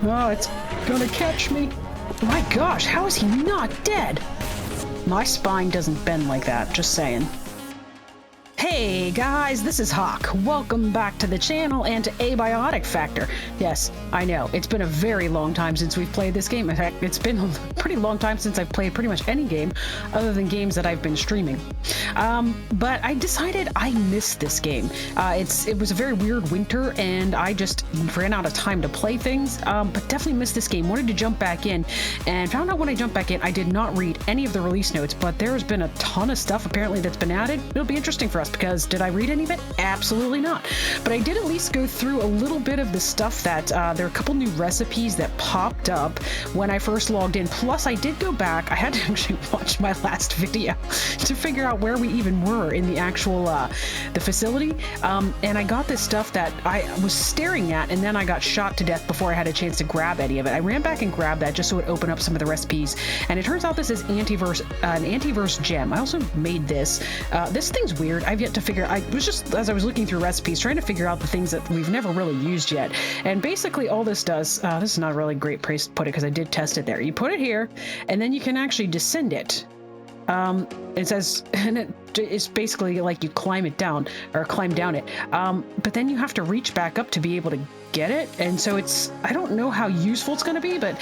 Oh, it's gonna catch me. My gosh, how is he not dead? My spine doesn't bend like that, just saying. Hey guys, this is Hawk. Welcome back to the channel and to Abiotic Factor. Yes, I know, it's been a very long time since we've played this game. In fact, it's been a pretty long time since I've played pretty much any game other than games that I've been streaming. But I decided I missed this game. It was a very weird winter and I just ran out of time to play things, but definitely missed this game. Wanted to jump back in and found out when I jumped back in, I did not read any of the release notes, but there's been a ton of stuff apparently that's been added. It'll be interesting for us because did I read any of it? Absolutely not. But I did at least go through a little bit of the stuff that there are a couple new recipes that popped up when I first logged in. Plus, I did go back. I had to actually watch my last video to figure out where we even were in the actual the facility. And I got this stuff that I was staring at, and then I got shot to death before I had a chance to grab any of it. I ran back and grabbed that just so it opened up some of the recipes. And it turns out this is an anteverse gem. I also made this. This thing's weird. I've yet to figure. I was just, as I was looking through recipes, trying to figure out the things that we've never really used yet. And basically all this does, this is not a really great place to put it because I did test it there. You put it here and then you can actually descend it. It says, and it's basically like you climb it down or climb down it. But then you have to reach back up to be able to get it. And so I don't know how useful it's going to be, but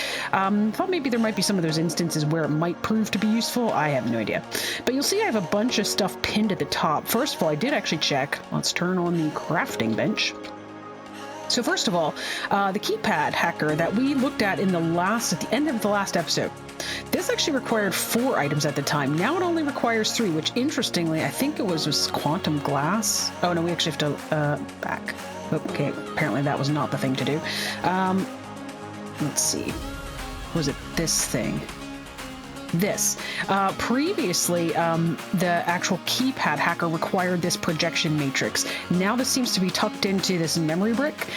thought maybe there might be some of those instances where it might prove to be useful. I have no idea. But you'll see I have a bunch of stuff pinned at the top. First of all, I did actually check. Let's turn on the crafting bench. So first of all, the keypad hacker that we looked at at the end of the last episode, this actually required 4 items at the time. Now it only requires 3, which interestingly, I think it was quantum glass. Oh no, we actually have to back. Okay, apparently that was not the thing to do. Let's see. Was it this thing? This. Previously, the actual keypad hacker required this projection matrix. Now this seems to be tucked into this memory brick.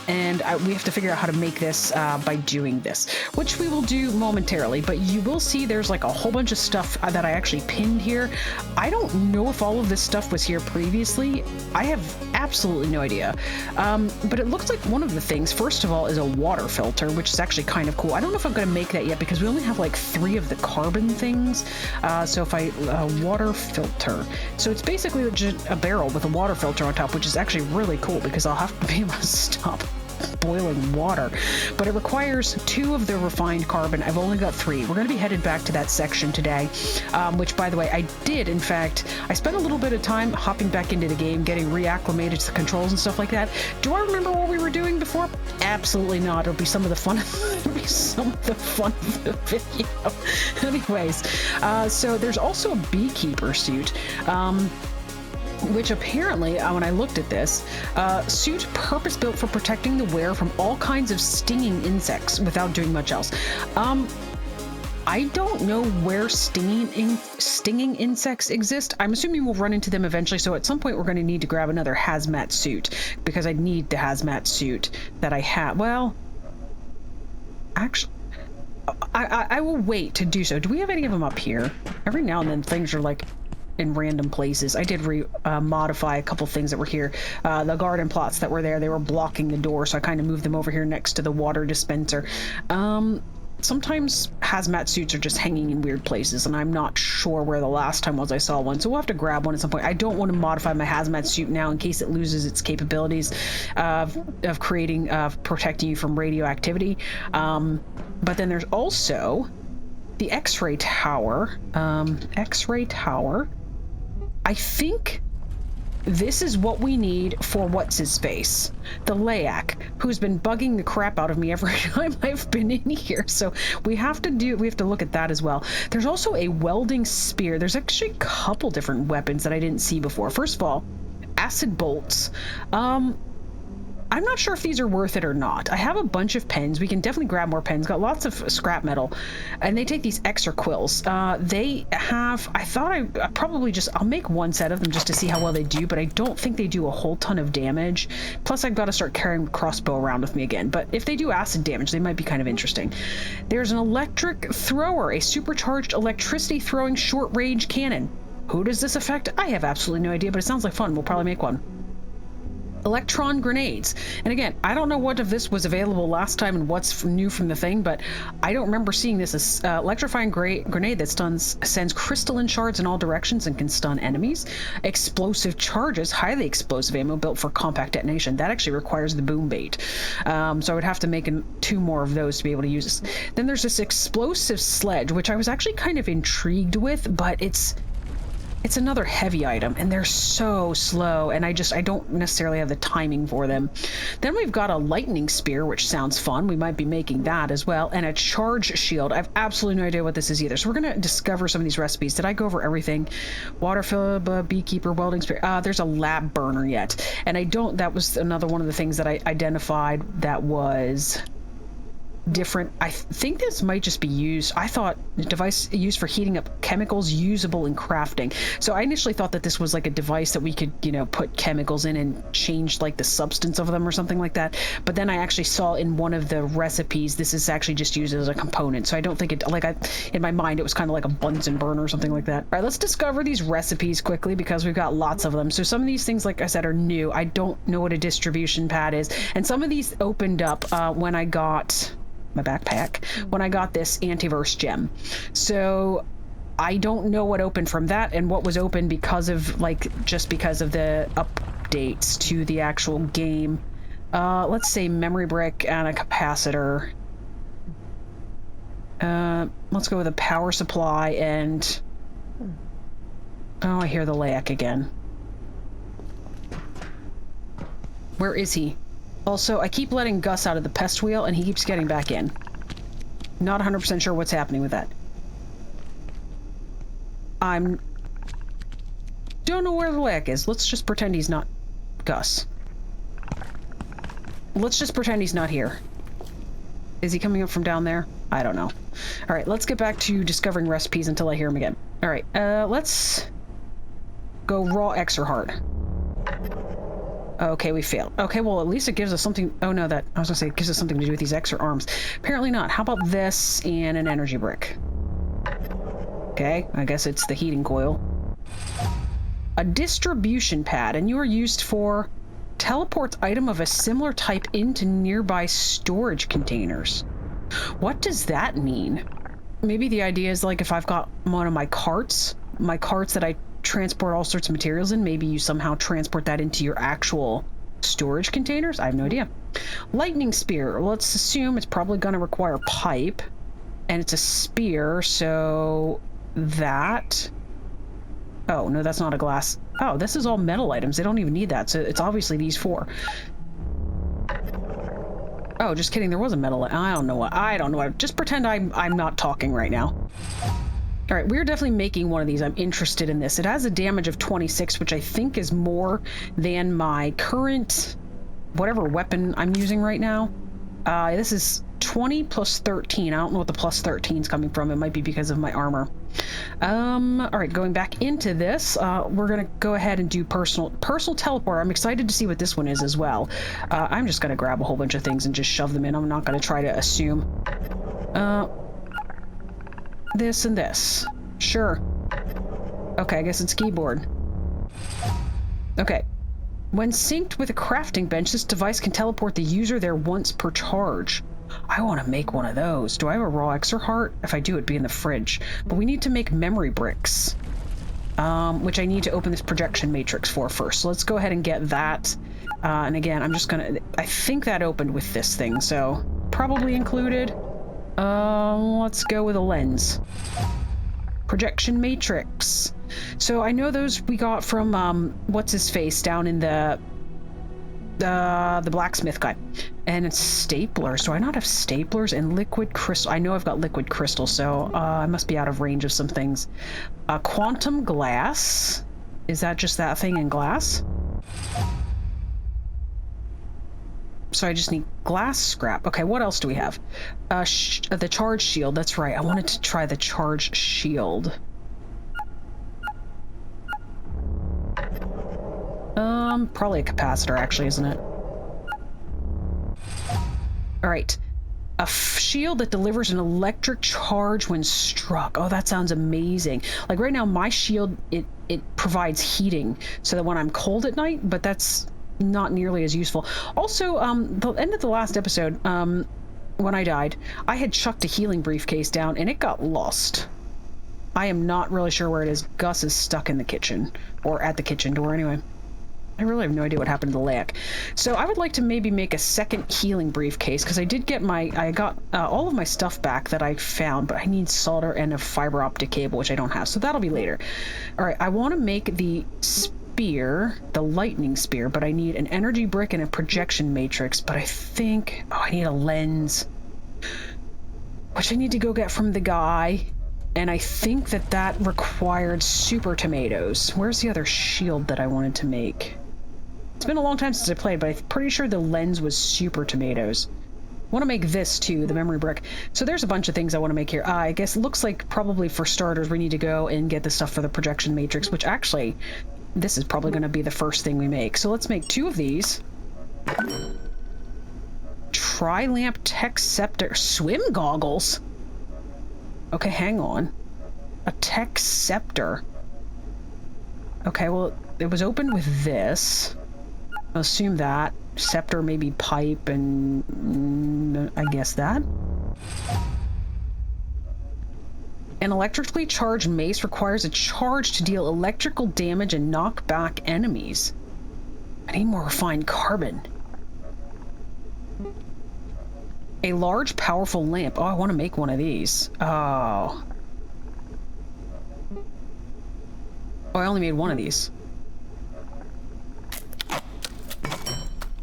And we have to figure out how to make this by doing this, which we will do momentarily. But you will see there's like a whole bunch of stuff that I actually pinned here. I don't know if all of this stuff was here previously. I have absolutely no idea. But it looks like one of the things, first of all, is a water filter, which is actually kind of cool. I don't know if I'm going to make that yet because we only have like 3 of the carbon things. So if I water filter, so it's basically just a barrel with a water filter on top, which is actually really cool because I'll have to be able to stop boiling water. But it requires 2 of the refined carbon. I've only got 3. We're going to be headed back to that section today, which, by the way, I did. In fact, I spent a little bit of time hopping back into the game, getting reacclimated to the controls and stuff like that. Do I remember what we were doing before? Absolutely not. It'll be some of the fun. It'll be some of the fun of the video. Anyways, so there's also a beekeeper suit. Which apparently, when I looked at this, suit purpose-built for protecting the wearer from all kinds of stinging insects without doing much else. I don't know where stinging insects exist. I'm assuming we'll run into them eventually, so at some point we're going to need to grab another hazmat suit, because I need the hazmat suit that I have. Well, actually, I will wait to do so. Do we have any of them up here? Every now and then things are like in random places. I did modify a couple things that were here. The garden plots that were there, they were blocking the door, so I kind of moved them over here next to the water dispenser. Sometimes hazmat suits are just hanging in weird places, and I'm not sure where the last time was I saw one, so we'll have to grab one at some point. I don't want to modify my hazmat suit now in case it loses its capabilities of protecting you from radioactivity. But then there's also the X-ray tower. X-ray tower. I think this is what we need for what's-his-face, the Layak, who's been bugging the crap out of me every time I've been in here. So we have to look at that as well. There's also a welding spear. There's actually a couple different weapons that I didn't see before. First of all, acid bolts. I'm not sure if these are worth it or not. I have a bunch of pens. We can definitely grab more pens. Got lots of scrap metal. And they take these extra quills. They have, I thought I'll make 1 set of them just to see how well they do, but I don't think they do a whole ton of damage. Plus, I've got to start carrying the crossbow around with me again. But if they do acid damage, they might be kind of interesting. There's an electric thrower, a supercharged electricity throwing short-range cannon. Who does this affect? I have absolutely no idea, but it sounds like fun. We'll probably make one. electron grenades. And again, I don't know what of this was available last time and what's new from the thing, but I don't remember seeing this as electrifying grenade that sends crystalline shards in all directions and can stun enemies. Explosive charges, highly explosive ammo built for compact detonation. That actually requires the boom bait. So I would have to make 2 more of those to be able to use this. Then there's this explosive sledge, which I was actually kind of intrigued with, but it's another heavy item, and they're so slow, and I don't necessarily have the timing for them. Then we've got a lightning spear, which sounds fun. We might be making that as well, and a charge shield. I have absolutely no idea what this is either, so we're going to discover some of these recipes. Did I go over everything? Water fill, beekeeper, welding spear. There's a lab burner yet, and that was another one of the things that I identified that was different. I think this might just be used. I thought a device used for heating up chemicals usable in crafting. So I initially thought that this was like a device that we could, put chemicals in and change like the substance of them or something like that. But then I actually saw in one of the recipes, this is actually just used as a component. So I don't think in my mind, it was kind of like a Bunsen burner or something like that. All right, let's discover these recipes quickly because we've got lots of them. So some of these things, like I said, are new. I don't know what a distribution pad is. And some of these opened up when I got my backpack, when I got this anteverse gem. So I don't know what opened from that and what was open because of just because of the updates to the actual game. Let's say memory brick and a capacitor. Let's go with a power supply and I hear the Layak again. Where is he? Also, I keep letting Gus out of the pest wheel, and he keeps getting back in. Not 100% sure what's happening with that. Don't know where the Layak is. Let's just pretend he's not Gus. Let's just pretend he's not here. Is he coming up from down there? I don't know. All right, let's get back to discovering recipes until I hear him again. All right, let's go raw Exer heart. Okay, we failed. Okay, well, at least it gives us something. Oh, no, I was gonna say it gives us something to do with these extra arms. Apparently not. How about this and an energy brick? Okay, I guess it's the heating coil. A distribution pad, and you are used for teleports item of a similar type into nearby storage containers. What does that mean? Maybe the idea is like if I've got one of my carts that I transport all sorts of materials in, maybe you somehow transport that into your actual storage containers. I have no idea. Lightning spear. Let's assume it's probably going to require pipe, and it's a spear, so that... Oh, no, that's not a glass. Oh, this is all metal items. They don't even need that, so it's obviously these 4. Oh, just kidding. There was a metal... I don't know what. Just pretend I'm not talking right now. All right, we're definitely making one of these. I'm interested in this. It has a damage of 26, which I think is more than my current whatever weapon I'm using right now. This is 20 plus 13. I don't know what the plus 13 is coming from. It might be because of my armor. All right, going back into this, we're going to go ahead and do personal teleport. I'm excited to see what this one is as well. I'm just going to grab a whole bunch of things and just shove them in. I'm not going to try to assume. This and this. Sure. Okay, I guess it's keyboard. Okay. When synced with a crafting bench, this device can teleport the user there once per charge. I want to make one of those. Do I have a raw Exer heart? If I do, it'd be in the fridge. But we need to make memory bricks, which I need to open this projection matrix for first. So let's go ahead and get that. And again, I'm just gonna... I think that opened with this thing, so probably included. Let's go with a lens. Projection matrix. So I know those we got from, what's his face down in the blacksmith guy. And it's staplers. Do I not have staplers and liquid crystal? I know I've got liquid crystal, so I must be out of range of some things. Quantum glass. Is that just that thing in glass? So I just need glass scrap. Okay, what else do we have? The charge shield. That's right. I wanted to try the charge shield. Probably a capacitor, actually, isn't it? All right. A shield that delivers an electric charge when struck. Oh, that sounds amazing. Like right now, my shield, it provides heating so that when I'm cold at night, but that's not nearly as useful. Also, the end of the last episode, when I died, I had chucked a healing briefcase down and it got lost. I am not really sure where it is. Gus is stuck in the kitchen, or at the kitchen door anyway. I really have no idea what happened to the lag. So I would like to maybe make a second healing briefcase, because I did get I got all of my stuff back that I found, but I need solder and a fiber optic cable, which I don't have, so that'll be later. All right, I want to make the spear, the lightning spear, but I need an energy brick and a projection matrix, but I think, oh, I need a lens, which I need to go get from the guy. And I think that required super tomatoes. Where's the other shield that I wanted to make? It's been a long time since I played, but I'm pretty sure the lens was super tomatoes. I want to make this too, the memory brick. So there's a bunch of things I want to make here. I guess it looks like probably for starters we need to go and get the stuff for the projection matrix, which actually, this is probably going to be the first thing we make. So let's make 2 of these. Tri-lamp tech scepter. Swim goggles? Okay, hang on. A tech scepter. Okay, well, it was opened with this. I'll assume that. Scepter, maybe pipe, and I guess that. An electrically charged mace requires a charge to deal electrical damage and knock back enemies. I need more refined carbon. A large, powerful lamp. Oh, I want to make one of these. Oh. Oh, I only made one of these.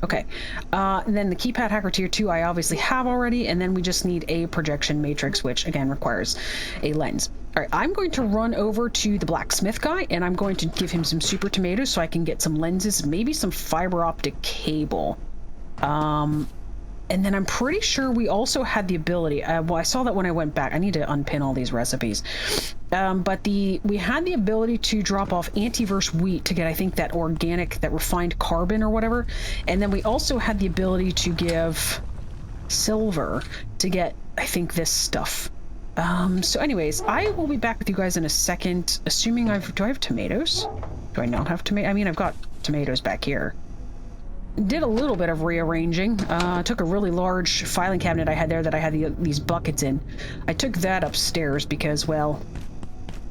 Okay. And then the keypad hacker tier 2 I obviously have already, and then we just need a projection matrix, which again requires a lens. All right, I'm going to run over to the blacksmith guy, and I'm going to give him some super tomatoes so I can get some lenses, maybe some fiber optic cable. And then I'm pretty sure we also had the ability, well, I saw that when I went back. I need to unpin all these recipes. But we had the ability to drop off anteverse wheat to get, I think, that organic, that refined carbon or whatever. And then we also had the ability to give silver to get, I think, this stuff. So anyways, I will be back with you guys in a second, assuming do I have tomatoes? Do I not have tomatoes? I mean, I've got tomatoes back here. Did a little bit of rearranging. Took a really large filing cabinet I had there that I had these buckets in. I took that upstairs because, well,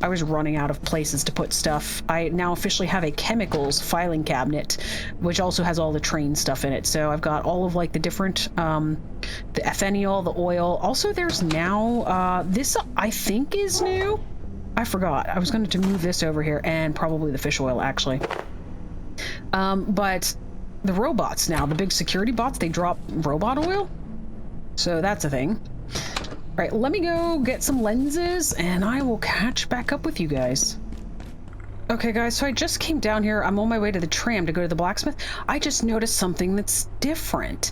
I was running out of places to put stuff. I now officially have a chemicals filing cabinet, which also has all the train stuff in it. So I've got all of like the different, the ethanol, the oil. Also, there's now, this I think is new. I forgot. I was going to move this over here, and probably the fish oil actually. But the robots now, the big security bots, they drop robot oil. So that's a thing. All right, let me go get some lenses and I will catch back up with you guys. Okay guys, so I just came down here. I'm on my way to the tram to go to the blacksmith. I just noticed something that's different.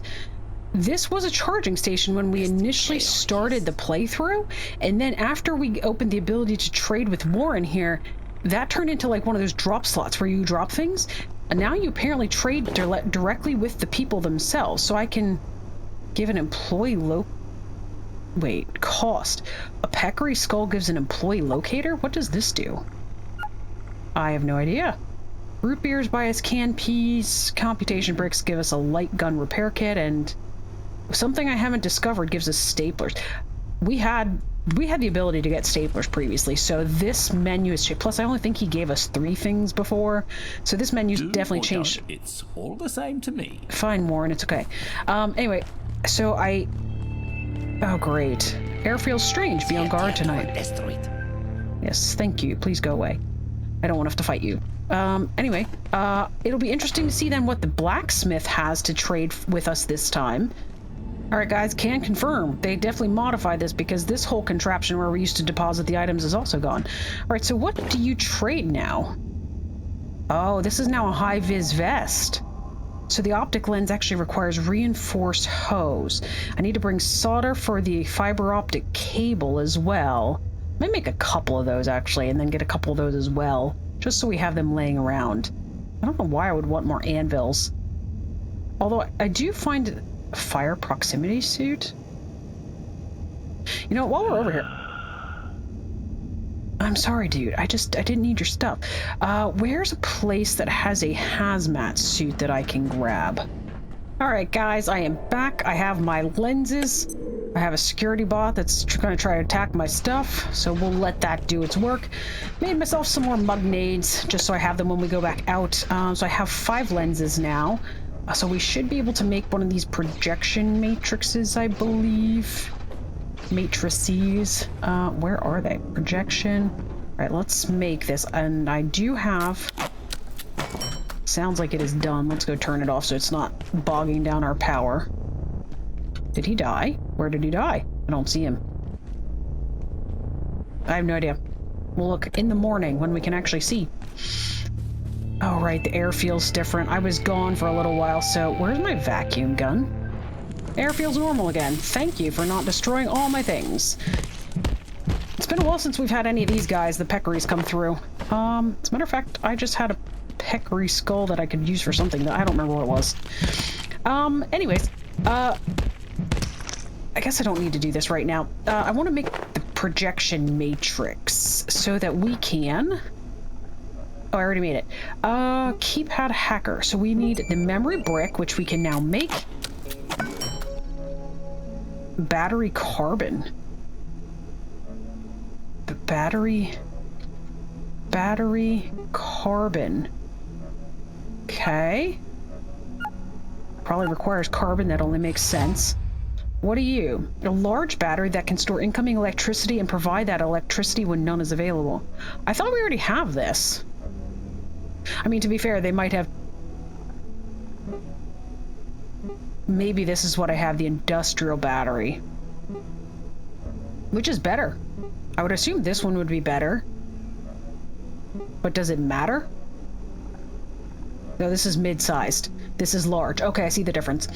This was a charging station when we initially started the playthrough, and then after we opened the ability to trade with Warren here, that turned into like one of those drop slots where you drop things. And now you apparently trade directly with the people themselves. So I can give an employee cost. A peccary skull gives an employee locator? What does this do? I have no idea. Root beers buy us canned peas. Computation bricks give us a light gun repair kit. And something I haven't discovered gives us staplers. We had the ability to get staplers previously, so this menu is changed. Plus, I only think he gave us 3 things before, so this menu's definitely changed. It's all the same to me. Fine, Warren, it's okay. Anyway, so oh, great. Air feels strange. Be on guard tonight. Yes, thank you. Please go away. I don't want to have to fight you. Anyway, it'll be interesting to see then what the blacksmith has to trade with us this time. Alright guys, can confirm. They definitely modified this because this whole contraption where we used to deposit the items is also gone. Alright, so what do you trade now? Oh, this is now a high-vis vest. So the optic lens actually requires reinforced hose. I need to bring solder for the fiber optic cable as well. I might make a couple of those actually, and then get a couple of those as well, just so we have them laying around. I don't know why I would want more anvils. Although I do find fire proximity suit. You know, while we're over here, I'm sorry, dude. I didn't need your stuff. Where's a place that has a hazmat suit that I can grab? All right, guys, I am back. I have my lenses. I have a security bot that's going to try to attack my stuff, so we'll let that do its work. Made myself some more mug nades, just so I have them when we go back out. So I have 5 lenses now. So we should be able to make one of these projection matrices, I believe. Matrices. Where are they? Projection. All right, let's make this. And I do have... Sounds like it is done. Let's go turn it off so it's not bogging down our power. Did he die? Where did he die? I don't see him. I have no idea. We'll look in the morning when we can actually see. Oh, right. The air feels different. I was gone for a little while, so where's my vacuum gun? Air feels normal again. Thank you for not destroying all my things. It's been a while since we've had any of these guys, the peccaries, come through. As a matter of fact, I just had a peccary skull that I could use for something that I don't remember what it was. Anyways, I guess I don't need to do this right now. I want to make the projection matrix so that we can... Oh, I already made it. Keypad hacker. So we need the memory brick, which we can now make. Battery carbon. Battery carbon. Okay. Probably requires carbon. That only makes sense. What are you? A large battery that can store incoming electricity and provide that electricity when none is available. I thought we already have this. I mean, to be fair, they might have... Maybe this is what I have, the industrial battery. Which is better. I would assume this one would be better. But does it matter? No, this is mid-sized. This is large. Okay, I see the difference.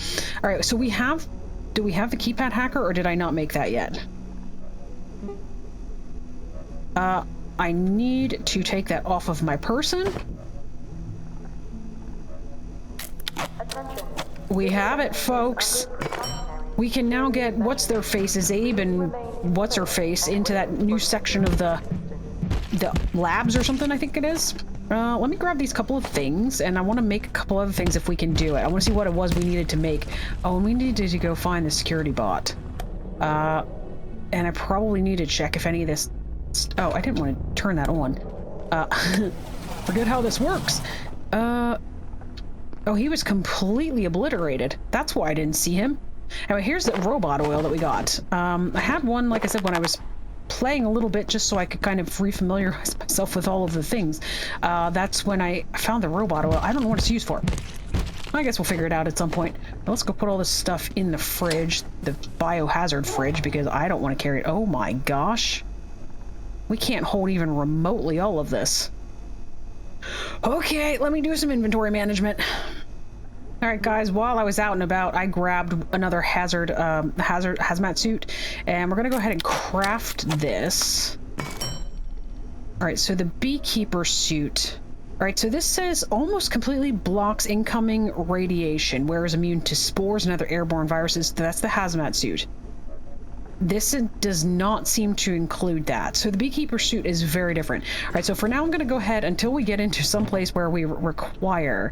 All right, so we have... Do we have the keypad hacker, or did I not make that yet? I need to take that off of my person. We have it, folks. We can now get what's-their-faces, Abe and what's-her-face, into that new section of the labs or something, I think it is. Let me grab these couple of things, and I want to make a couple other things if we can do it. I want to see what it was we needed to make. Oh, and we needed to go find the security bot. And I probably need to check if any of this... Oh, I didn't want to turn that on. Forget how this works. Oh, he was completely obliterated. That's why I didn't see him. Anyway, here's the robot oil that we got. I had one, like I said, when I was playing a little bit just so I could kind of refamiliarize myself with all of the things. That's when I found the robot oil. I don't know what it's used for. I guess we'll figure it out at some point. But let's go put all this stuff in the fridge, the biohazard fridge, because I don't want to carry it. Oh my gosh. We can't hold even remotely all of this. Okay, let me do some inventory management. Alright guys, while I was out and about, I grabbed another hazmat suit, and we're gonna go ahead and craft this. Alright, so the beekeeper suit. Alright, so this says almost completely blocks incoming radiation, whereas immune to spores and other airborne viruses. That's the hazmat suit. This does not seem to include that. So the beekeeper suit is very different. Alright, so for now I'm gonna go ahead until we get into some place where we require,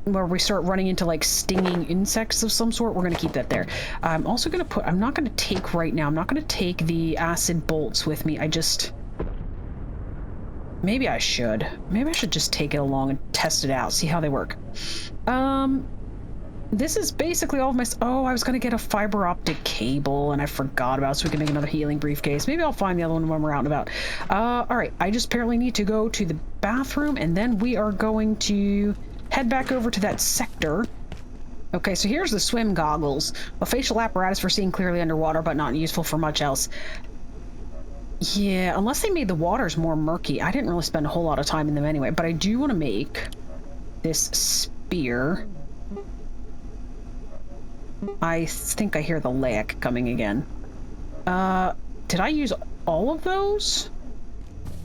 where we start running into like stinging insects of some sort. We're going to keep that there. I'm also going to put, I'm not going to take right now, I'm not going to take the acid bolts with me. Maybe I should. Maybe I should just take it along and test it out, see how they work. This is basically all of my, oh, I was going to get a fiber optic cable and I forgot about it, so we can make another healing briefcase. Maybe I'll find the other one when we're out and about. All right, I just apparently need to go to the bathroom, and then we are going to head back over to that sector. Okay, so here's the swim goggles. A facial apparatus for seeing clearly underwater, but not useful for much else. Yeah, unless they made the waters more murky. I didn't really spend a whole lot of time in them anyway, but I do want to make this spear. I think I hear the lag coming again. Did I use all of those?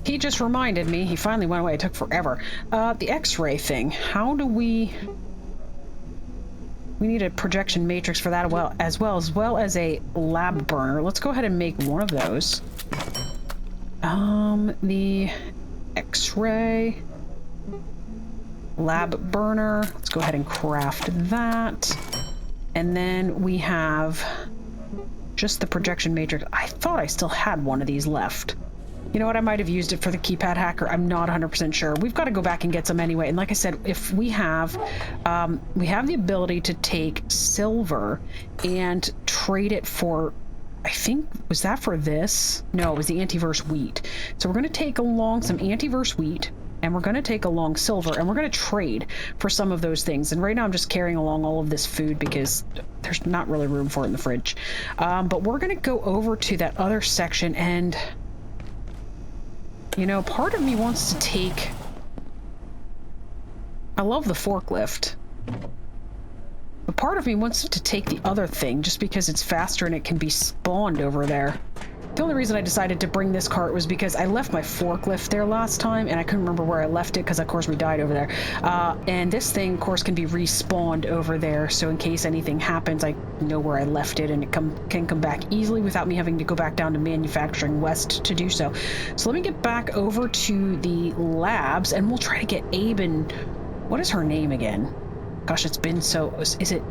He just reminded me. He finally went away. It took forever. The X-ray thing. How do we... We need a projection matrix for that as well as a lab burner. Let's go ahead and make one of those. The X-ray lab burner. Let's go ahead and craft that. And then we have just the projection matrix. I thought I still had one of these left. You know what? I might have used it for the keypad hacker. I'm not 100% sure. We've got to go back and get some anyway. And like I said, if we have the ability to take silver and trade it for, I think, was that for this? No, it was the anteverse wheat. So we're going to take along some anteverse wheat, and we're going to take along silver, and we're going to trade for some of those things. And right now I'm just carrying along all of this food because there's not really room for it in the fridge. But we're going to go over to that other section, and you know, part of me wants to take... I love the forklift. But part of me wants to take the other thing just because it's faster and it can be spawned over there. The only reason I decided to bring this cart was because I left my forklift there last time and I couldn't remember where I left it because of course we died over there. And this thing of course can be respawned over there, so in case anything happens I know where I left it and it can come back easily without me having to go back down to Manufacturing West to do so. So let me get back over to the labs and we'll try to get Abe and... what is her name again? Gosh, it's been so... is it...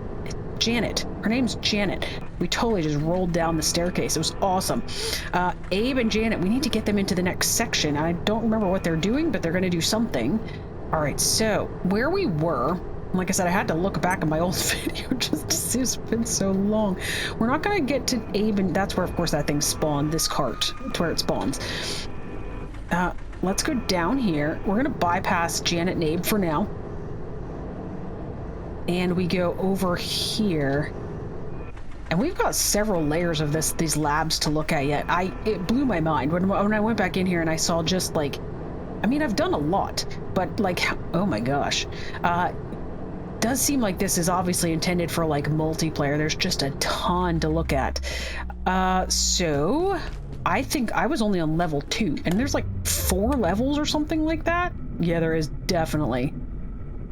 Janet. Her name's Janet. We totally just rolled down the staircase. It was awesome. Abe and Janet, we need to get them into the next section. I don't remember what they're doing, but they're going to do something. All right, so where we were, like I said, I had to look back at my old video just to see. It's been so long. We're not going to get to Abe, and that's where, of course, that thing spawned, this cart. It's where it spawns. Let's go down here. We're going to bypass Janet and Abe for now. And we go over here, and we've got several layers of these labs to look at yet. It blew my mind when I went back in here and I saw just like, I mean, I've done a lot, but like, oh my gosh, does seem like this is obviously intended for like multiplayer. There's just a ton to look at. So I think I was only on level 2, and there's like 4 levels or something like that. Yeah, there is definitely.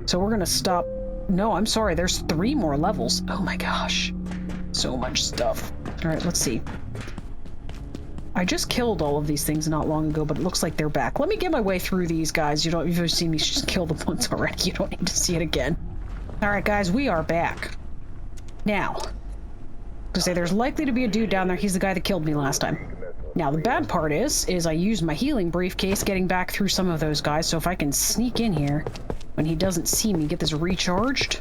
So we're gonna stop. No, I'm sorry, there's 3 more levels. Oh my gosh. So much stuff. Alright, let's see. I just killed all of these things not long ago, but it looks like they're back. Let me get my way through these guys. You've seen me just kill them once already. You don't need to see it again. Alright guys, we are back. Now, to say there's likely to be a dude down there. He's the guy that killed me last time. Now, the bad part is I used my healing briefcase getting back through some of those guys, so if I can sneak in here when he doesn't see me, get this recharged.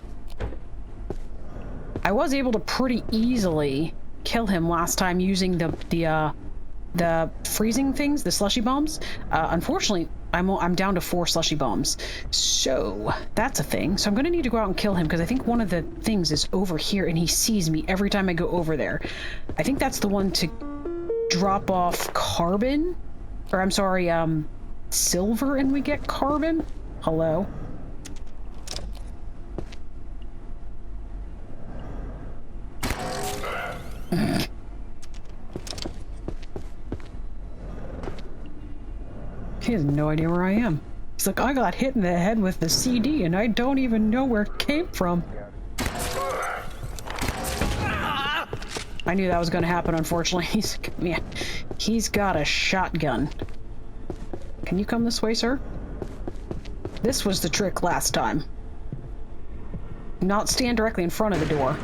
I was able to pretty easily kill him last time using the freezing things, the slushy bombs. Unfortunately, I'm down to 4 slushy bombs, so that's a thing. So I'm gonna need to go out and kill him because I think one of the things is over here and he sees me every time I go over there. I think that's the one to drop off carbon, or I'm sorry, silver, and we get carbon. Hello. He has no idea where I am. He's like, I got hit in the head with the CD and I don't even know where it came from. I knew that was going to happen, unfortunately. He's got a shotgun. Can you come this way, sir? This was the trick last time. Not stand directly in front of the door.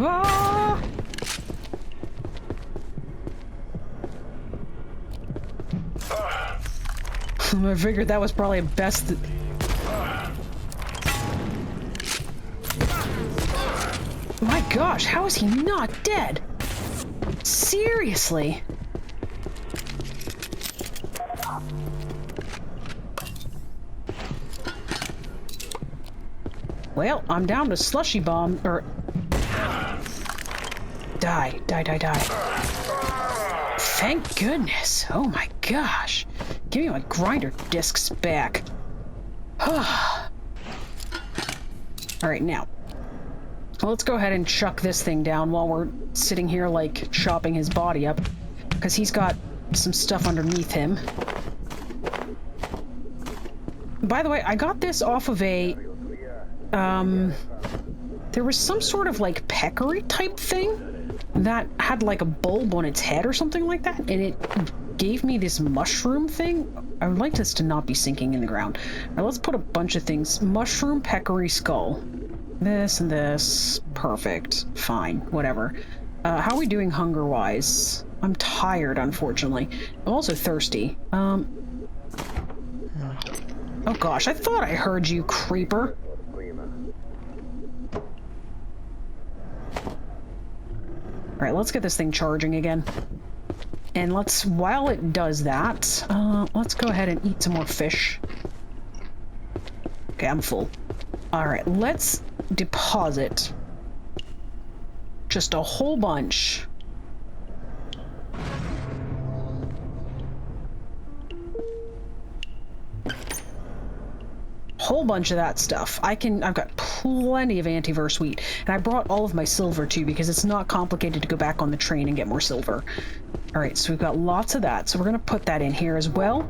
Ah! I figured that was probably best. My gosh, how is he not dead? Seriously? Well, I'm down to slushy bomb, or... Die. Thank goodness. Oh my gosh. Give me my grinder discs back. Alright, now. Well, let's go ahead and chuck this thing down while we're sitting here, like, chopping his body up. Because he's got some stuff underneath him. By the way, I got this off of a there was some sort of like peccary type thing that had like a bulb on its head or something like that, and it gave me this mushroom thing. I would like this to not be sinking in the ground. Now let's put a bunch of things. Mushroom, peccary, skull. This and this. Perfect. Fine. Whatever. How are we doing hunger-wise? I'm tired, unfortunately. I'm also thirsty. Oh gosh, I thought I heard you, creeper. Alright, let's get this thing charging again. And let's, while it does that, let's go ahead and eat some more fish. Okay, I'm full. Alright, let's deposit just a whole bunch. Whole bunch of that stuff. I've got plenty of anteverse wheat, and I brought all of my silver too because it's not complicated to go back on the train and get more silver. All right, so we've got lots of that, so we're gonna put that in here as well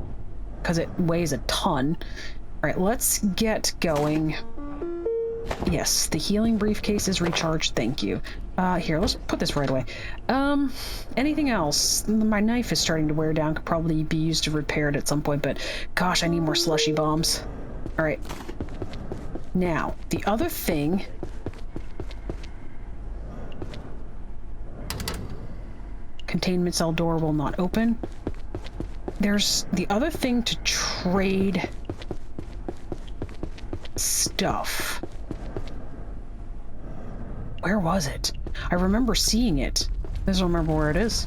because it weighs a ton. All right, let's get going. Yes, the healing briefcase is recharged. Thank you. Here, let's put this right away. Anything else? My knife is starting to wear down. Could probably be used to repair it at some point, but gosh, I need more slushy bombs. All right. Now, the other thing... Containment cell door will not open. There's the other thing to trade... stuff. Where was it? I remember seeing it. I just don't remember where it is.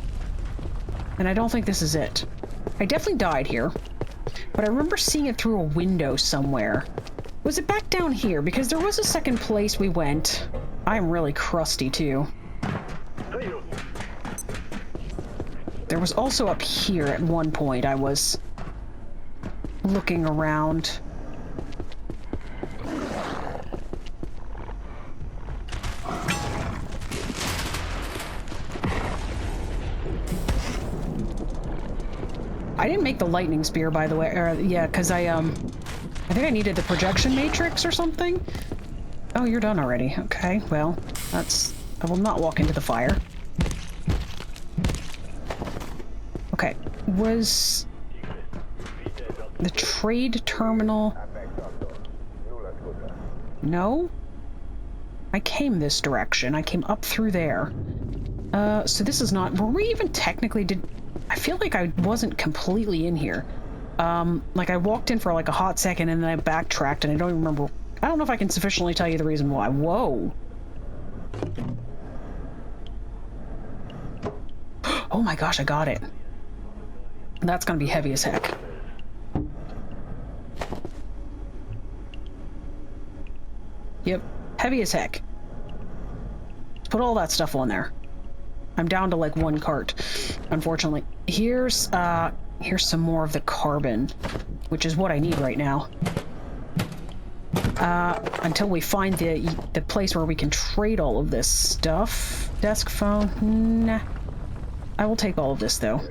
And I don't think this is it. I definitely died here. But I remember seeing it through a window somewhere. Was it back down here? Because there was a second place we went. I'm really crusty, too. There was also up here at one point. I was looking around. I didn't make the lightning spear, by the way. Yeah, because I think I needed the projection matrix or something. Oh, you're done already. Okay, well, that's... I will not walk into the fire. Okay, was... the trade terminal... No? I came this direction. I came up through there. So this is not... Were we even technically... I feel like I wasn't completely in here. Like I walked in for like a hot second and then I backtracked and I don't even remember. I don't know if I can sufficiently tell you the reason why. Whoa. Oh my gosh, I got it. That's gonna be heavy as heck. Yep, heavy as heck. Put all that stuff on there. I'm down to like one cart, unfortunately. Here's some more of the carbon, which is what I need right now. Until we find the place where we can trade all of this stuff. Desk phone, nah. I will take all of this though.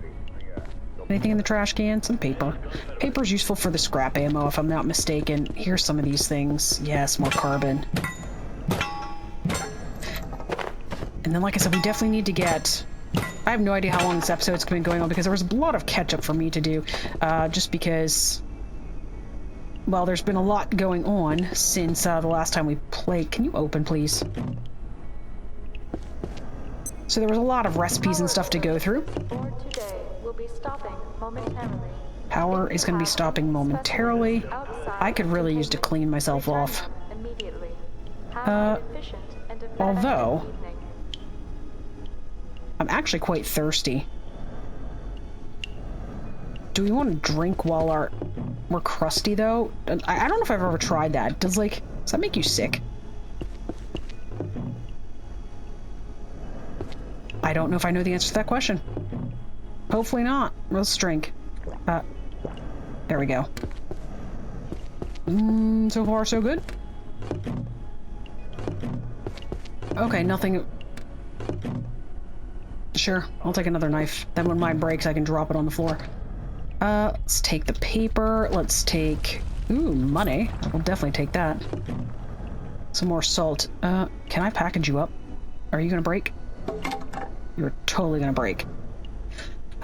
Anything in the trash can? Some paper. Paper's useful for the scrap ammo if I'm not mistaken. Here's some of these things. Yes, more carbon. And then, like I said, we definitely need to get... I have no idea how long this episode's been going on because there was a lot of catch-up for me to do. Just because... well, there's been a lot going on since the last time we played. Can you open, please? So there was a lot of recipes and stuff to go through. Power is going to be stopping momentarily. I could really use to clean myself off. Although... I'm actually quite thirsty. Do we want to drink while we're crusty, though? I don't know if I've ever tried that. Does that make you sick? I don't know if I know the answer to that question. Hopefully not. Let's drink. There we go. So far, so good. Okay, nothing... Sure, I'll take another knife. Then when mine breaks, I can drop it on the floor. Let's take the paper. Let's take... ooh, money. We'll definitely take that. Some more salt. Can I package you up? Are you gonna break? You're totally gonna break.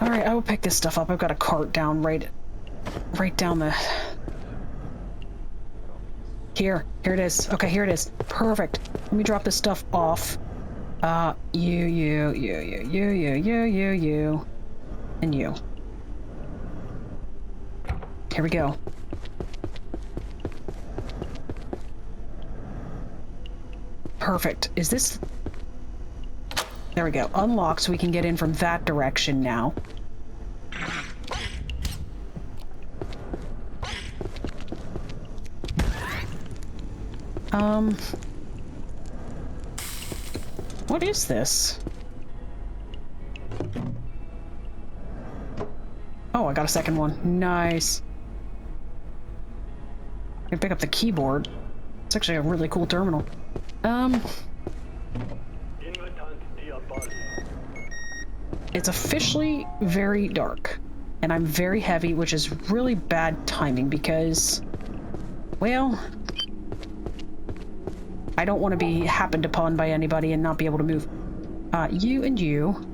Alright, I will pick this stuff up. I've got a cart down right down the... Here it is. Okay, here it is. Perfect. Let me drop this stuff off. You. And you. Here we go. Perfect. Is this... There we go. Unlock so we can get in from that direction now. What is this? Oh, I got a second one. Nice. I can pick up the keyboard. It's actually a really cool terminal. It's officially very dark. And I'm very heavy, which is really bad timing because, well, I don't want to be happened upon by anybody and not be able to move. You and you.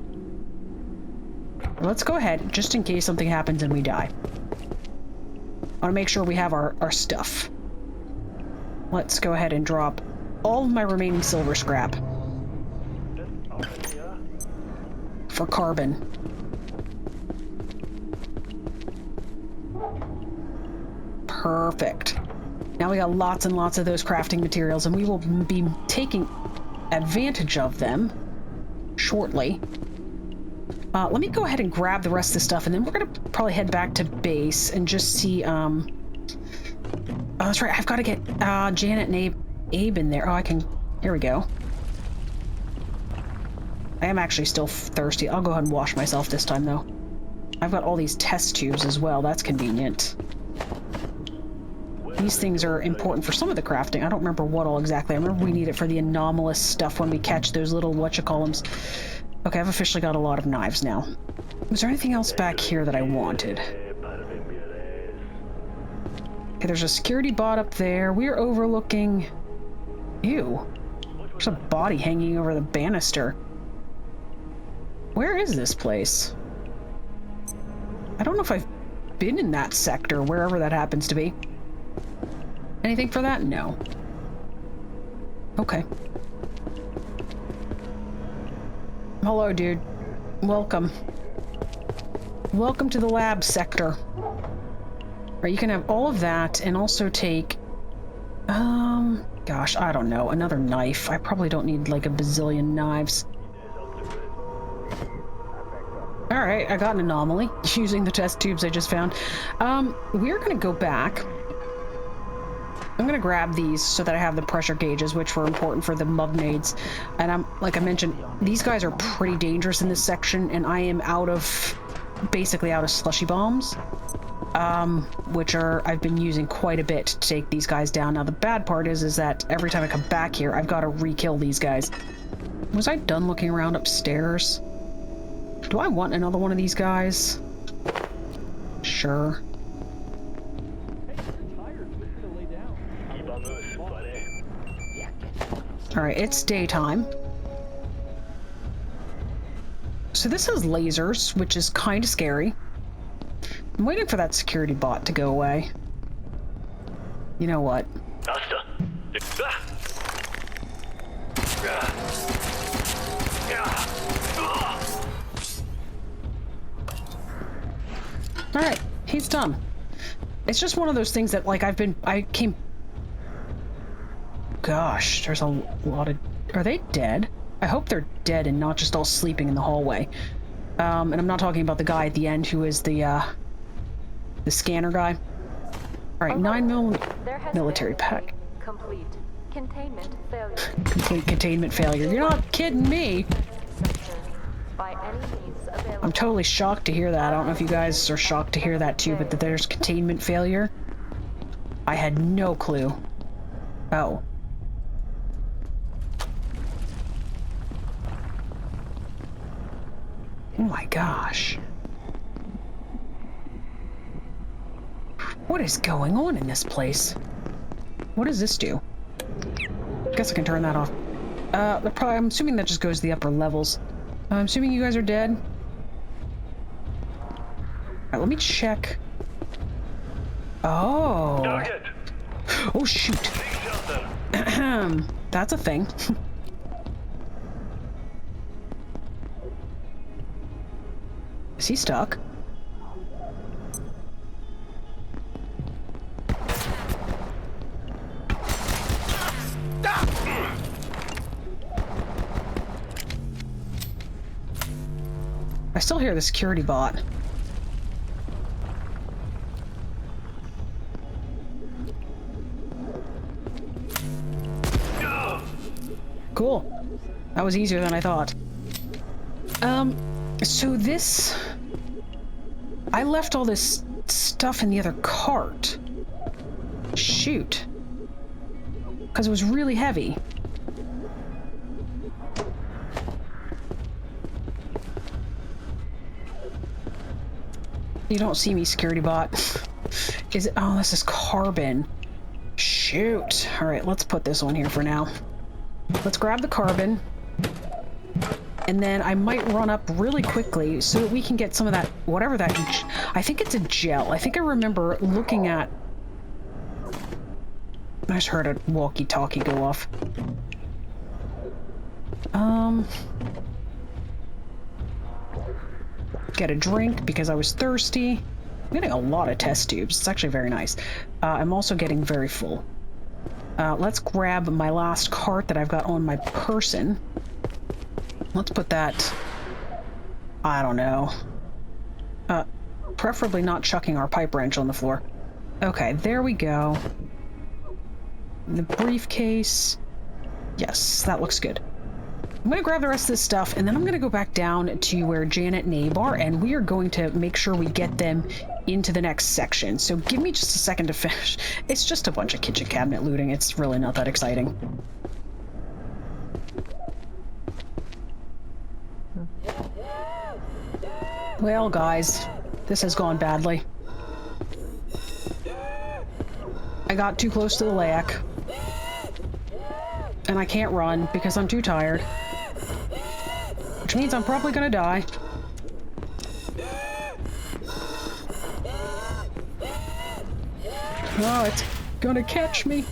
Let's go ahead, just in case something happens and we die. I want to make sure we have our stuff. Let's go ahead and drop all of my remaining silver scrap. For carbon. Perfect. Now we got lots and lots of those crafting materials, and we will be taking advantage of them shortly. Let me go ahead and grab the rest of the stuff, and then we're gonna probably head back to base and just see, oh, that's right, I've got to get, Janet and Abe in there. Oh, I can, here we go. I am actually still thirsty. I'll go ahead and wash myself this time, though. I've got all these test tubes as well. That's convenient. These things are important for some of the crafting. I don't remember what all exactly. I remember we need it for the anomalous stuff when we catch those little whatchacallums. Okay, I've officially got a lot of knives now. Was there anything else back here that I wanted? Okay, there's a security bot up there. We're overlooking... Ew. There's a body hanging over the banister. Where is this place? I don't know if I've been in that sector, wherever that happens to be. Anything for that? No. Okay. Hello, dude. Welcome. Welcome to the lab sector. Right, you can have all of that and also take... Gosh, I don't know. Another knife. I probably don't need like a bazillion knives. Alright, I got an anomaly using the test tubes I just found. We're gonna go back. I'm gonna grab these so that I have the pressure gauges, which were important for the mugnades. And like I mentioned, these guys are pretty dangerous in this section, and I am basically out of slushy bombs. Which I've been using quite a bit to take these guys down. Now the bad part is that every time I come back here, I've got to re-kill these guys. Was I done looking around upstairs? Do I want another one of these guys? Sure. Alright, it's daytime. So this has lasers, which is kind of scary. I'm waiting for that security bot to go away. You know what? Alright, he's done. It's just one of those things that, like, Gosh, there's a lot of... Are they dead? I hope they're dead and not just all sleeping in the hallway. And I'm not talking about the guy at the end who is the scanner guy. Alright, 9mm military pack. Complete containment failure. Complete containment failure. You're not kidding me! By any means available. I'm totally shocked to hear that. I don't know if you guys are shocked to hear that too, but that there's containment failure. I had no clue. Oh. Oh my gosh. What is going on in this place? What does this do? guess I can turn that off. I'm assuming that just goes to the upper levels. I'm assuming you guys are dead. Alright, let me check. Oh. Target. Oh, shoot. Take shelter. That's a thing. Is he stuck? I still hear the security bot. Cool. That was easier than I thought. So this... I left all this stuff in the other cart. Shoot. Because it was really heavy. You don't see me, security bot. Is it? Oh, this is carbon. Shoot. Alright, let's put this on here for now. Let's grab the carbon. And then I might run up really quickly so that we can get some of that, whatever that... I think it's a gel. I think I remember looking at... I just heard a walkie-talkie go off. Get a drink because I was thirsty. I'm getting a lot of test tubes. It's actually very nice. I'm also getting very full. Let's grab my last cart that I've got on my person. Let's put that... I don't know. Preferably not chucking our pipe wrench on the floor. Okay, there we go. The briefcase. Yes, that looks good. I'm gonna grab the rest of this stuff, and then I'm gonna go back down to where Janet and Abe are, and we are going to make sure we get them into the next section. So give me just a second to finish. It's just a bunch of kitchen cabinet looting. It's really not that exciting. Well, guys, this has gone badly. I got too close to the LAC. And I can't run because I'm too tired. Which means I'm probably gonna die. Oh, it's gonna catch me.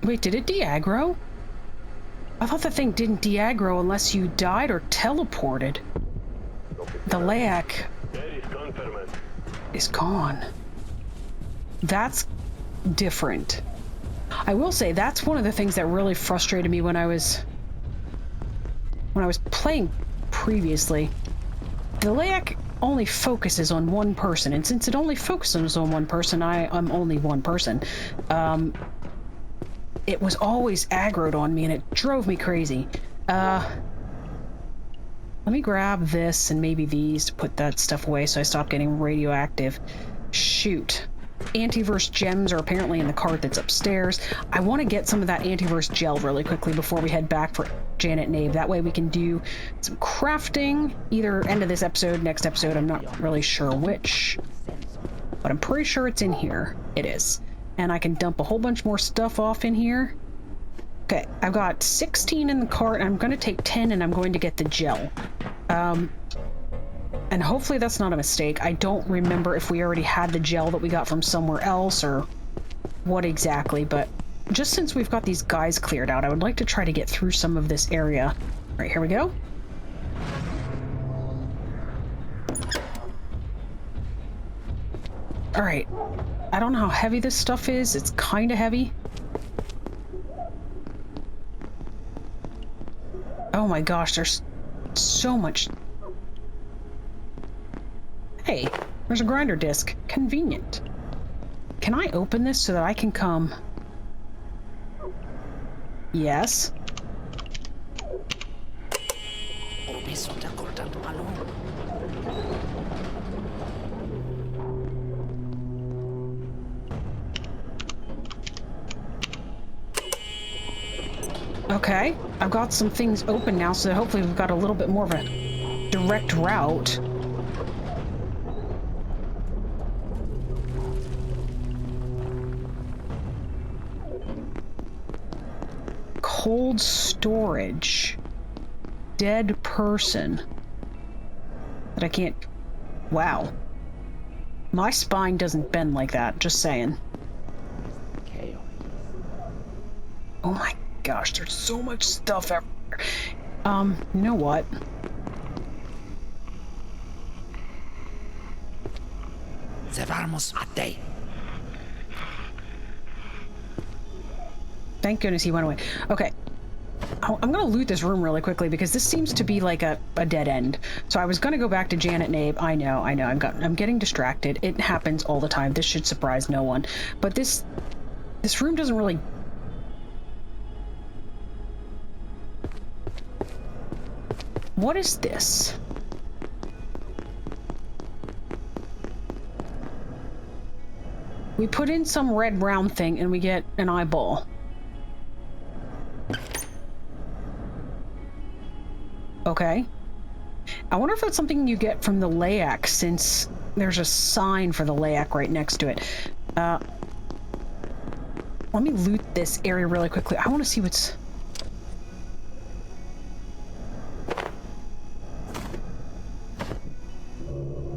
Wait, did it de-aggro? I thought the thing didn't de-aggro unless you died or teleported. The LAC is gone. That's different. I will say that's one of the things that really frustrated me when I was playing previously. The LAC only focuses on one person, and since it only focuses on one person, I am only one person. It was always aggroed on me, and it drove me crazy. Let me grab this and maybe these to put that stuff away so I stop getting radioactive. Shoot. Anteverse gems are apparently in the cart that's upstairs. I want to get some of that anteverse gel really quickly before we head back for Janet and Abe. That way we can do some crafting, either end of this episode, next episode, I'm not really sure which. But I'm pretty sure it's in here. It is. And I can dump a whole bunch more stuff off in here. Okay, I've got 16 in the cart. I'm going to take 10 and I'm going to get the gel. And hopefully that's not a mistake. I don't remember if we already had the gel that we got from somewhere else or what exactly, but just since we've got these guys cleared out, I would like to try to get through some of this area. All right, here we go. All right. I don't know how heavy this stuff is. It's kind of heavy. Oh my gosh, there's so much. Hey, there's a grinder disc. Convenient. Can I open this so that I can come? Yes. Okay, I've got some things open now, so hopefully we've got a little bit more of a direct route. Cold storage. Dead person. But I can't... Wow. My spine doesn't bend like that, just saying. Oh my gosh, there's so much stuff everywhere. You know what? Thank goodness he went away. Okay. I'm gonna loot this room really quickly because this seems to be like a dead end. So I was gonna go back to Janet and Abe. I know. I'm getting distracted. It happens all the time. This should surprise no one. But this room doesn't really... What is this? We put in some red round thing and we get an eyeball. Okay. I wonder if that's something you get from the Layak, since there's a sign for the Layak right next to it. Let me loot this area really quickly. I want to see what's...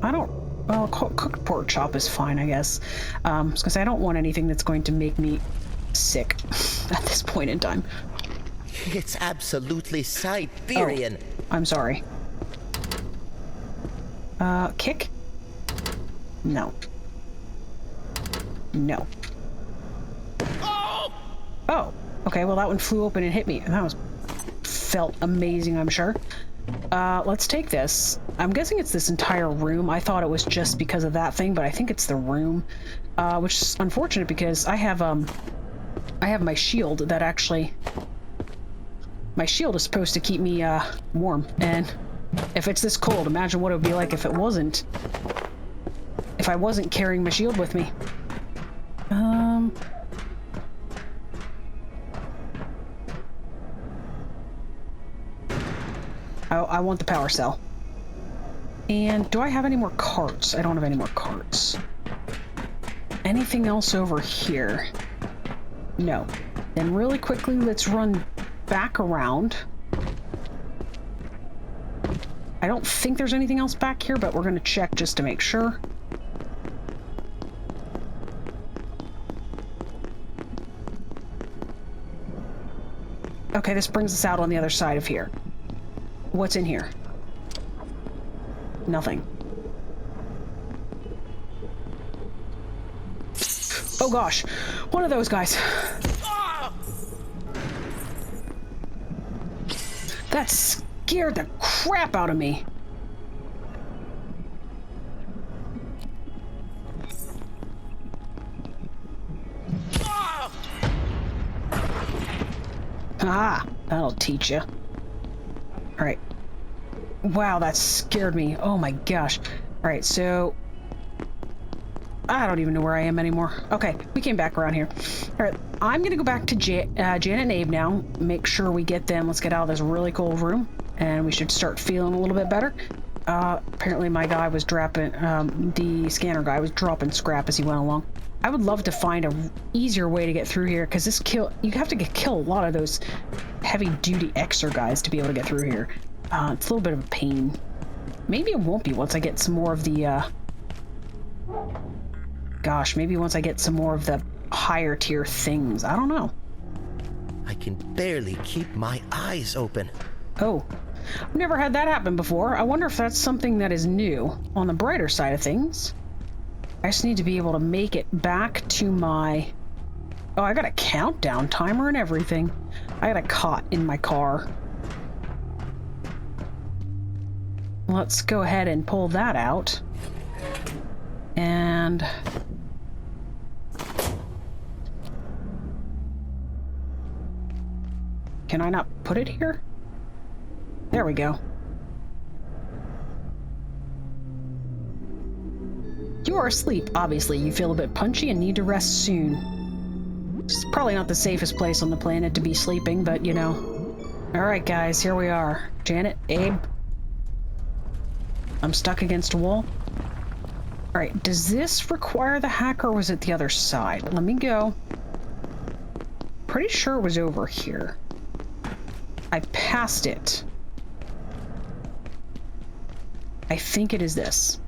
I don't... Well, cooked pork chop is fine, I guess. Because I don't want anything that's going to make me sick at this point in time. It's absolutely Siberian. Oh, I'm sorry. Kick? No. No. Oh! Okay, well that one flew open and hit me, and that felt amazing, I'm sure. Let's take this. I'm guessing it's this entire room. I thought it was just because of that thing, but I think it's the room. Which is unfortunate because I have my shield that actually... My shield is supposed to keep me, warm, and if it's this cold, imagine what it would be like if it wasn't. If I wasn't carrying my shield with me. I want the power cell. And do I have any more carts? I don't have any more carts. Anything else over here? No. Then really quickly, let's run back around. I don't think there's anything else back here, but we're going to check just to make sure. Okay, this brings us out on the other side of here. What's in here? Nothing. Oh gosh, one of those guys. That scared the crap out of me. Ah, that'll teach you. All right. Wow, that scared me. Oh my gosh. All right, so I don't even know where I am anymore. Okay, we came back around here. All right, I'm gonna go back to Janet and Abe now. Make sure we get them. Let's get out of this really cold room, and we should start feeling a little bit better. Apparently my guy was dropping, the scanner guy was dropping scrap as he went along. I would love to find a easier way to get through here, because this you have to kill a lot of those heavy-duty Xer guys to be able to get through here. It's a little bit of a pain. Maybe it won't be once I get some more of the, gosh, maybe once I get some more of the higher tier things. I don't know. I can barely keep my eyes open. Oh, I've never had that happen before. I wonder if that's something that is new. On the brighter side of things, I just need to be able to make it back to my... Oh, I got a countdown timer and everything. I got a cot in my car. Let's go ahead and pull that out. And... Can I not put it here? There we go. You are asleep, obviously. You feel a bit punchy and need to rest soon. It's probably not the safest place on the planet to be sleeping, but you know. Alright guys, here we are. Janet, Abe. I'm stuck against a wall. All right, does this require the hack or was it the other side? Let me go. Pretty sure it was over here. I passed it. I think it is this.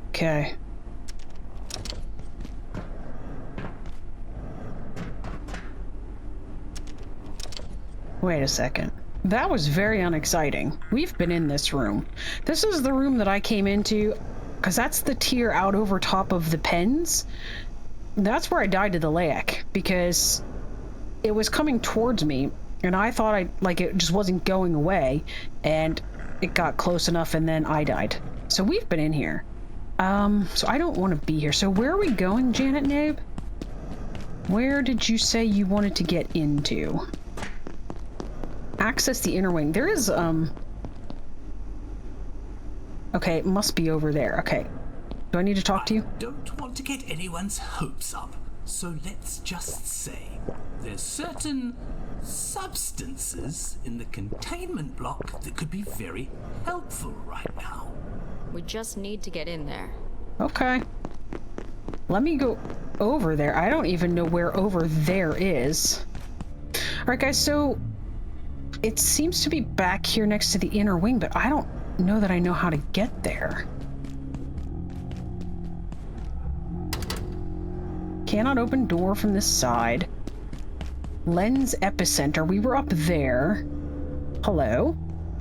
Okay. Wait a second. That was very unexciting. We've been in this room. This is the room that I came into, because that's the tier out over top of the pens. That's where I died to the Layak, because it was coming towards me, and I thought it just wasn't going away, and it got close enough, and then I died. So we've been in here. So I don't want to be here. So where are we going, Janet Nabe? Where did you say you wanted to get into? Access the inner wing. There is, okay, it must be over there. Okay. Do I need to talk to you? Don't want to get anyone's hopes up, so let's just say there's certain substances in the containment block that could be very helpful right now. We just need to get in there. Okay. Let me go over there. I don't even know where over there is. Alright guys, so it seems to be back here next to the inner wing, but I don't know that I know how to get there. Cannot open door from this side. Lens epicenter. We were up there. Hello?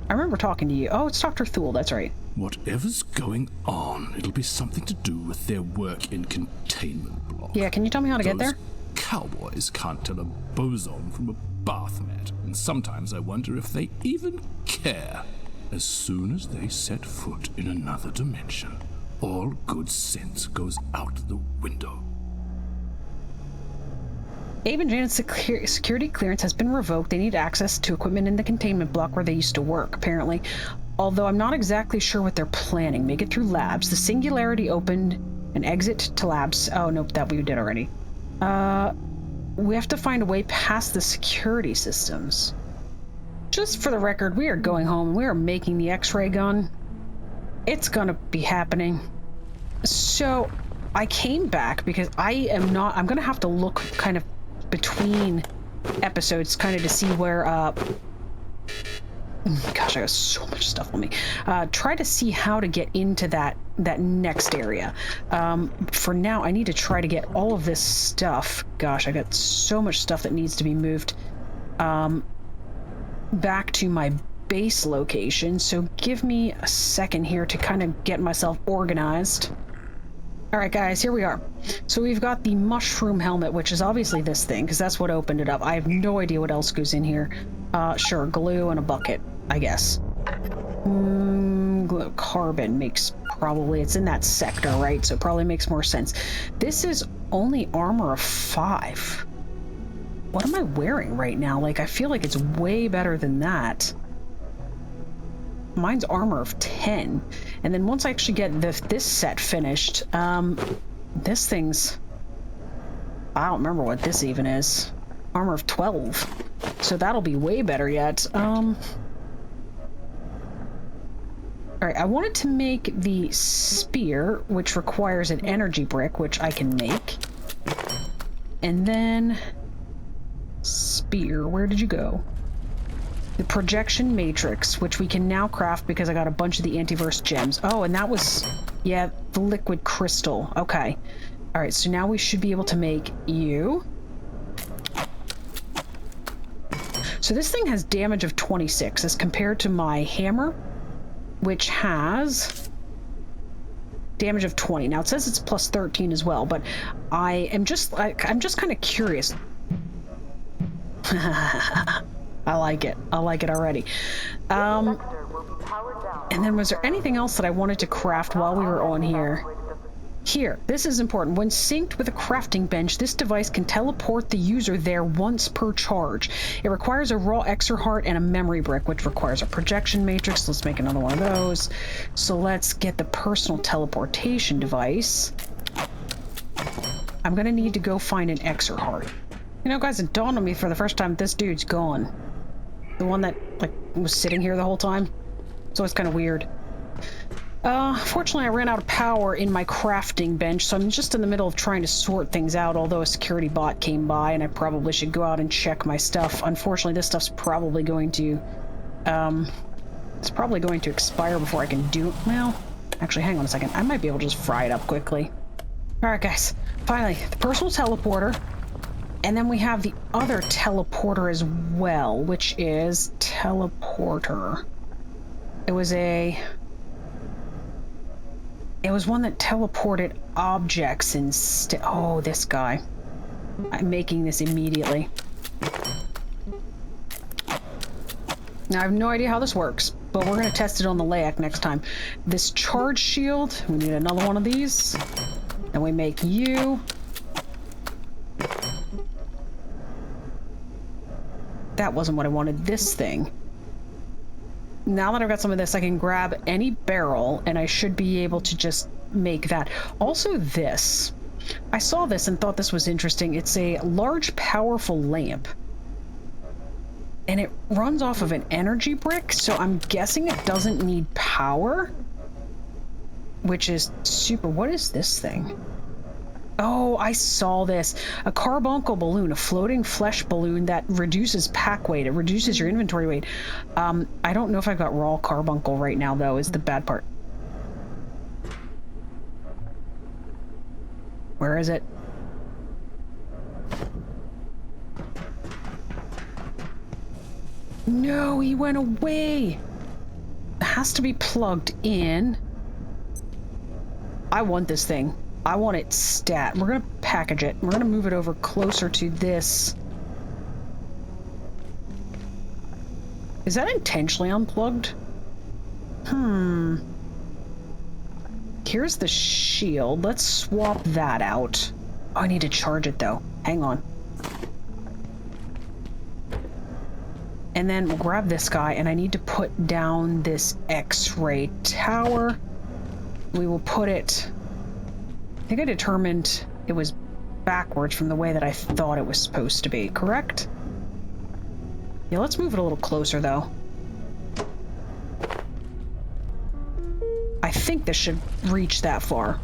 I remember talking to you. Oh, it's Dr. Thule, that's right. Whatever's going on, it'll be something to do with their work in containment block. Yeah, can you tell me how to get there? Cowboys can't tell a boson from a bath mat, and sometimes I wonder if they even care. As soon as they set foot in another dimension, all good sense goes out the window. Abe and Janet's security clearance has been revoked. They need access to equipment in the containment block where they used to work, apparently. Although I'm not exactly sure what they're planning. Make it through labs. The Singularity opened an exit to labs. Oh, nope, that we did already. We have to find a way past the security systems. Just for the record, we are going home and we are making the X-ray gun. It's gonna be happening. So, I came back because I'm gonna have to look kind of between episodes kind of to see where, gosh, I got so much stuff on me. Try to see how to get into that next area. For now, I need to try to get all of this stuff. Gosh, I got so much stuff that needs to be moved back to my base location. So give me a second here to kind of get myself organized. All right, guys, here we are. So we've got the mushroom helmet, which is obviously this thing, because that's what opened it up. I have no idea what else goes in here. Sure, glue and a bucket, I guess. Glue, carbon makes probably, it's in that sector, right? So it probably makes more sense. This is only armor of 5. What am I wearing right now? Like, I feel like it's way better than that. Mine's armor of 10. And then once I actually get this set finished, this thing's... I don't remember what this even is. Armor of 12. So that'll be way better yet. Alright, I wanted to make the spear, which requires an energy brick, which I can make. And then... Spear, where did you go? The projection matrix, which we can now craft because I got a bunch of the anteverse gems. Oh, and that was, yeah, the liquid crystal. Okay. All right, so now we should be able to make you. So this thing has damage of 26 as compared to my hammer, which has damage of 20. Now it says it's plus 13 as well, but I'm just kind of curious. I like it. I like it already. And then was there anything else that I wanted to craft while we were on here? Here, this is important. When synced with a crafting bench, this device can teleport the user there once per charge. It requires a raw extra heart and a memory brick, which requires a projection matrix. Let's make another one of those. So let's get the personal teleportation device. I'm gonna need to go find an Exer heart. You know, guys, it dawned on me for the first time this dude's gone. The one that, like, was sitting here the whole time. So it's kind of weird. Fortunately, I ran out of power in my crafting bench, so I'm just in the middle of trying to sort things out, although a security bot came by, and I probably should go out and check my stuff. Unfortunately, this stuff's probably going to, it's probably going to expire before I can do it. Well, actually, hang on a second. I might be able to just fry it up quickly. Alright, guys. Finally, the personal teleporter. And then we have the other teleporter as well, which is teleporter. It was one that teleported objects instead. Oh, this guy. I'm making this immediately. Now, I have no idea how this works, but we're going to test it on the Layak next time. This charge shield, we need another one of these. Then we make you. That wasn't what I wanted. This thing. Now that I've got some of this, I can grab any barrel, and I should be able to just make that. Also this. I saw this and thought this was interesting. It's a large, powerful lamp. And it runs off of an energy brick, so I'm guessing it doesn't need power. Which is super... What is this thing? Oh, I saw this. A carbuncle balloon, a floating flesh balloon that reduces pack weight. It reduces your inventory weight. I don't know if I've got raw carbuncle right now, though, is the bad part. Where is it? No, he went away. It has to be plugged in. I want this thing. I want it stat. We're gonna package it. We're gonna move it over closer to this. Is that intentionally unplugged? Here's the shield. Let's swap that out. Oh, I need to charge it though. Hang on. And then we'll grab this guy, and I need to put down this X-ray tower. We will put it... I think I determined it was backwards from the way that I thought it was supposed to be, correct? Yeah, let's move it a little closer, though. I think this should reach that far.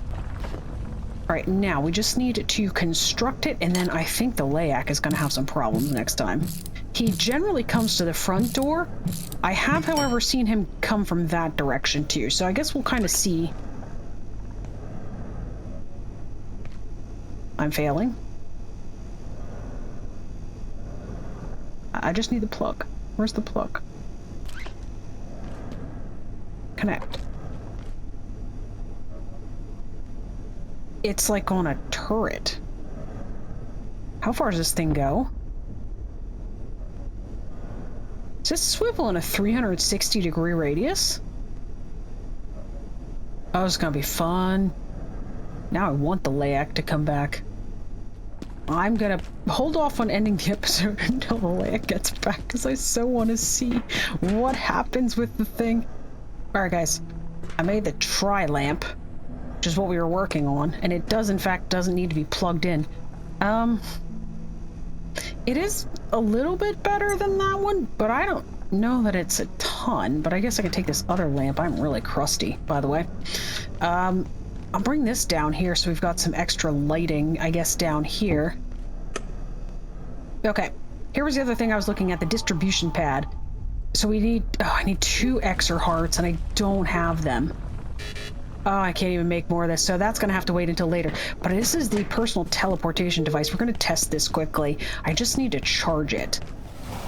Alright, now we just need to construct it, and then I think the Layak is going to have some problems next time. He generally comes to the front door. I have, however, seen him come from that direction, too, so I guess we'll kind of see... I'm failing. I just need the plug. Where's the plug? Connect. It's like on a turret. How far does this thing go? Does this swivel in a 360-degree radius? Oh, it's gonna be fun. Now I want the Layak to come back. I'm gonna hold off on ending the episode until the Layak gets back, because I so want to see what happens with the thing. Alright guys, I made the tri-lamp, which is what we were working on, and it does, in fact, doesn't need to be plugged in. It is a little bit better than that one, but I don't know that it's a ton, but I guess I can take this other lamp. I'm really crusty, by the way. I'll bring this down here so we've got some extra lighting, I guess, down here. Okay, here was the other thing I was looking at, the distribution pad. So we need... Oh, I need 2 Exer hearts, and I don't have them. Oh, I can't even make more of this, so that's going to have to wait until later. But this is the personal teleportation device. We're going to test this quickly. I just need to charge it.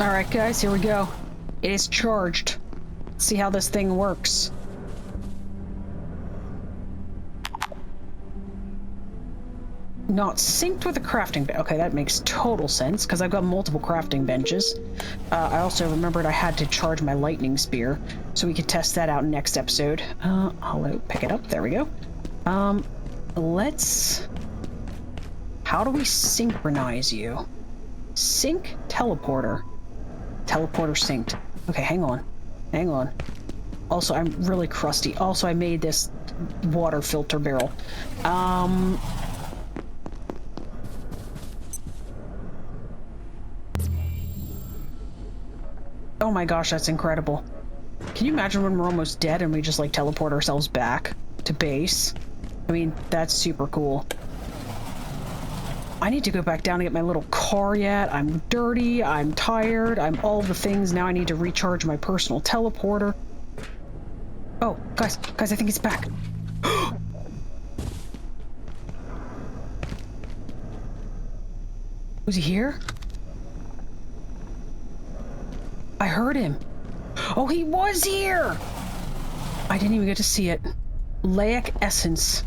Alright, guys, here we go. It is charged. Let's see how this thing works. Not synced with the crafting bench. Okay, that makes total sense, because I've got multiple crafting benches. I also remembered I had to charge my lightning spear, so we could test that out next episode. I'll pick it up. There we go. Let's... How do we synchronize you? Sync teleporter. Teleporter synced. Okay, hang on. Hang on. Also, I'm really crusty. Also, I made this water filter barrel. Oh my gosh, that's incredible. Can you imagine when we're almost dead and we just like teleport ourselves back to base? I mean, that's super cool. I need to go back down and get my little car yet. I'm dirty, I'm tired, I'm all the things. Now I need to recharge my personal teleporter. Oh, guys, I think it's back. Was he here? I heard him. Oh, he was here! I didn't even get to see it. Laic essence.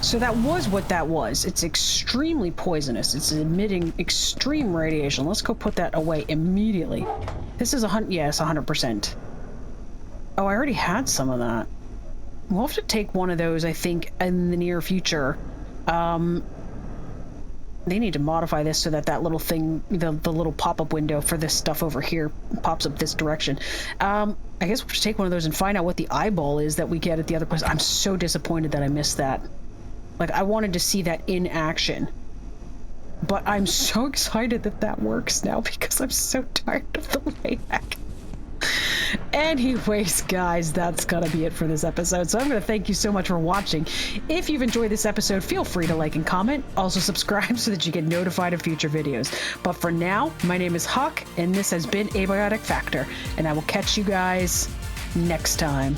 So that was what that was. It's extremely poisonous. It's emitting extreme radiation. Let's go put that away immediately. This is yes, 100%. Oh, I already had some of that. We'll have to take one of those, I think, in the near future. They need to modify this so that that little thing, the little pop-up window for this stuff over here pops up this direction. I guess we'll just take one of those and find out what the eyeball is that we get at the other place. I'm so disappointed that I missed that. Like, I wanted to see that in action. But I'm so excited that that works now because I'm so tired of the layback. Anyways, guys, that's gonna be it for this episode. So I'm gonna thank you so much for watching. If you've enjoyed this episode, feel free to like and comment. Also subscribe so that you get notified of future videos. But for now, my name is Huck, and this has been Abiotic Factor, and I will catch you guys next time.